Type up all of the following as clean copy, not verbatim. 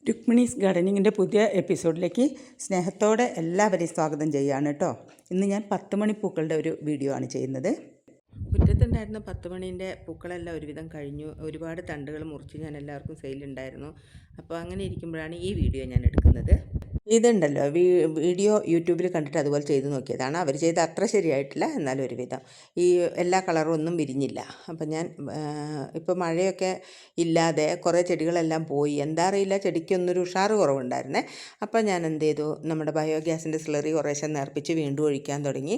രുക്മിണീസ് ഗാർഡനിങ്ങിൻ്റെ പുതിയ എപ്പിസോഡിലേക്ക് സ്നേഹത്തോടെ എല്ലാവരെയും സ്വാഗതം ചെയ്യുകയാണ് കേട്ടോ. ഇന്ന് ഞാൻ 10 മണി പൂക്കളുടെ ഒരു വീഡിയോ ആണ് ചെയ്യുന്നത്. മുറ്റത്തുണ്ടായിരുന്ന 10 മണീൻ്റെ പൂക്കളെല്ലാം ഒരുവിധം കഴിഞ്ഞു. ഒരുപാട് തണ്ടുകൾ മുറിച്ച് ഞാൻ എല്ലാവർക്കും സെയിലുണ്ടായിരുന്നു. അപ്പോൾ അങ്ങനെ ഇരിക്കുമ്പോഴാണ് ഈ വീഡിയോ ഞാൻ എടുക്കുന്നത്. ഇതുണ്ടല്ലോ വീഡിയോ യൂട്യൂബിൽ കണ്ടിട്ട് അതുപോലെ ചെയ്ത് നോക്കിയതാണ്. അവർ ചെയ്ത് അത്ര ശരിയായിട്ടില്ല, എന്നാലും ഒരുവിധം ഈ എല്ലാ കളറും ഒന്നും വിരിഞ്ഞില്ല. അപ്പം ഞാൻ ഇപ്പോൾ മഴയൊക്കെ ഇല്ലാതെ കുറേ ചെടികളെല്ലാം പോയി. എന്താ അറിയില്ല, ചെടിക്കൊന്നൊരു ഉഷാറ് കുറവുണ്ടായിരുന്നേ. അപ്പം ഞാൻ എന്ത് ചെയ്തു, നമ്മുടെ ബയോഗ്യാസിൻ്റെ സ്ലറി കുറേശ്ശെ നേർപ്പിച്ച് വീണ്ടും ഒഴിക്കാൻ തുടങ്ങി.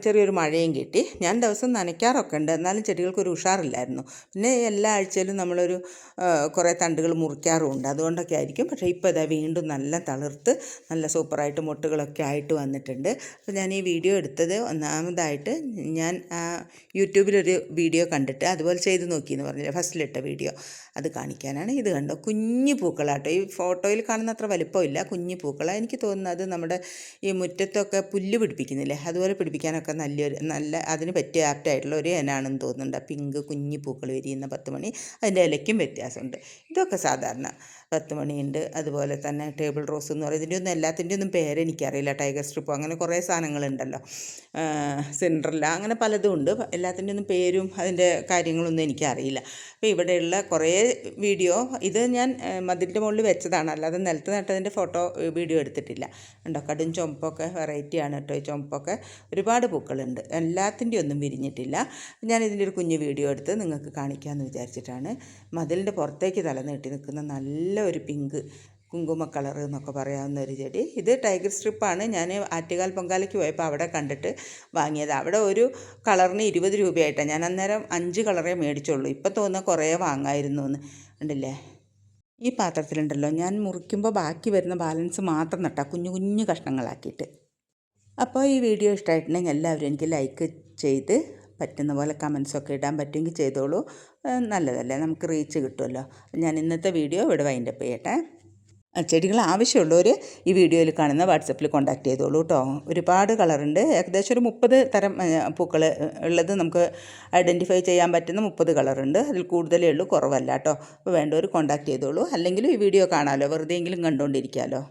ചെറിയൊരു മഴയും കിട്ടി. ഞാൻ ദിവസം നനയ്ക്കാറൊക്കെ ഉണ്ട്, എന്നാലും ചെടികൾക്കൊരു ഉഷാറില്ലായിരുന്നു. പിന്നെ എല്ലാ ആഴ്ചയിലും നമ്മളൊരു കുറേ തണ്ടുകൾ മുറിക്കാറുമുണ്ട്, അതുകൊണ്ടൊക്കെ ആയിരിക്കും. പക്ഷേ ഇപ്പോൾ ഇതാ വീണ്ടും നല്ല തളിർത്ത് നല്ല സൂപ്പറായിട്ട് മൊട്ടുകളൊക്കെ ആയിട്ട് വന്നിട്ടുണ്ട്. അപ്പോൾ ഞാൻ ഈ വീഡിയോ എടുത്തത് ഒന്നാമതായിട്ട് ഞാൻ യൂട്യൂബിലൊരു വീഡിയോ കണ്ടിട്ട് അതുപോലെ ചെയ്ത് നോക്കിയെന്ന് പറഞ്ഞില്ലേ, ഫസ്റ്റിലിട്ട വീഡിയോ, അത് കാണിക്കാനാണ്. ഇത് കണ്ടോ, കുഞ്ഞു പൂക്കളാട്ടോ. ഈ ഫോട്ടോയിൽ കാണുന്ന അത്ര വലിപ്പമില്ല, കുഞ്ഞു പൂക്കളാണ്. എനിക്ക് തോന്നുന്നത് നമ്മുടെ ഈ മുറ്റത്തൊക്കെ പുല്ല് പിടിപ്പിക്കുന്നില്ലേ, അതുപോലെ പിടിപ്പിക്കാനൊക്കെ നല്ല അതിന് പറ്റിയ ആപ്റ്റായിട്ടുള്ള ഒരു ഇനാണെന്ന് തോന്നുന്നുണ്ട്. പിങ്ക് കുഞ്ഞു പൂക്കൾ വിരിയുന്ന 10 മണി, അതിൻ്റെ ഇലയ്ക്കും വ്യത്യാസമുണ്ട്. ഇതൊക്കെ സാധാരണ 10 മണിയുണ്ട്. അതുപോലെ തന്നെ ടേബിൾ റോസ് എന്ന് പറയുന്നത്, ഇതിൻ്റെ ഒന്നും എല്ലാത്തിൻ്റെ ഒന്നും പേരെനിക്കറിയില്ല. ടൈഗർ സ്ട്രിപ്പോ അങ്ങനെ കുറേ സാധനങ്ങളുണ്ടല്ലോ, സിൻഡ്രല്ല, അങ്ങനെ പലതും ഉണ്ട്. എല്ലാത്തിൻ്റെ ഒന്നും പേരും അതിൻ്റെ കാര്യങ്ങളൊന്നും എനിക്കറിയില്ല. അപ്പോൾ ഇവിടെയുള്ള കുറേ വീഡിയോ, ഇത് ഞാൻ മതിലിൻ്റെ മുകളിൽ വെച്ചതാണ്, അല്ലാതെ നിലത്ത് നട്ടതിൻ്റെ ഫോട്ടോ വീഡിയോ എടുത്തിട്ടില്ല. ഉണ്ടോ, കടും ചുമപ്പൊക്കെ വെറൈറ്റിയാണ് കേട്ടോ. ഈ ചുമപ്പൊക്കെ ഒരുപാട് പൂക്കളുണ്ട്, എല്ലാത്തിൻ്റെ ഒന്നും വിരിഞ്ഞിട്ടില്ല. ഞാൻ ഇതിൻ്റെ ഒരു കുഞ്ഞു വീഡിയോ എടുത്ത് നിങ്ങൾക്ക് കാണിക്കാമെന്ന് വിചാരിച്ചിട്ടാണ്. മതിലിൻ്റെ പുറത്തേക്ക് തല നീട്ടി നിൽക്കുന്ന നല്ല ഒരു പിങ്ക് കുങ്കുമ കളർ എന്നൊക്കെ പറയാവുന്ന ഒരു ചെടി. ഇത് ടൈഗർ സ്ട്രിപ്പാണ്. ഞാൻ ആറ്റുകാൽ പൊങ്കാലയ്ക്ക് പോയപ്പോൾ അവിടെ കണ്ടിട്ട് വാങ്ങിയത്. അവിടെ ഒരു കളറിന് 20 രൂപയായിട്ടാണ്. ഞാൻ അന്നേരം 5 കളറേ മേടിച്ചുള്ളൂ. ഇപ്പം തോന്നുന്ന കുറേ വാങ്ങായിരുന്നു എന്ന്. ഉണ്ടല്ലേ, ഈ പാത്രത്തിലുണ്ടല്ലോ, ഞാൻ മുറിക്കുമ്പോൾ ബാക്കി വരുന്ന ബാലൻസ് മാത്രം നട്ടാൽ കുഞ്ഞു കുഞ്ഞു കഷ്ണങ്ങളാക്കിയിട്ട്. അപ്പോൾ ഈ വീഡിയോ ഇഷ്ടമായിട്ടുണ്ടെങ്കിൽ എല്ലാവരും എനിക്ക് ലൈക്ക് ചെയ്ത് പറ്റുന്ന പോലെ കമൻസൊക്കെ ഇടാൻ പറ്റുമെങ്കിൽ ചെയ്തോളൂ. നല്ലതല്ലേ, നമുക്ക് റീച്ച് കിട്ടുമല്ലോ. ഞാൻ ഇന്നത്തെ വീഡിയോ ഇവിടെ വൈൻഡപ്പ് ചെയ്യട്ടെ. ചെടികൾ ആവശ്യമുള്ളവർ ഈ വീഡിയോയിൽ കാണുന്ന വാട്സപ്പിൽ കോൺടാക്ട് ചെയ്തോളൂ കേട്ടോ. ഒരുപാട് കളറുണ്ട്, ഏകദേശം ഒരു 30 തരം പൂക്കൾ ഉള്ളത് നമുക്ക് ഐഡൻറ്റിഫൈ ചെയ്യാൻ പറ്റുന്ന 30 കളറുണ്ട്. അതിൽ കൂടുതലേ ഉള്ളൂ, കുറവല്ല കേട്ടോ. അപ്പോൾ വേണ്ടവർ കോൺടാക്ട് ചെയ്തോളൂ. അല്ലെങ്കിൽ ഈ വീഡിയോ കാണാമല്ലോ, വെറുതെയെങ്കിലും കണ്ടുകൊണ്ടിരിക്കാമല്ലോ.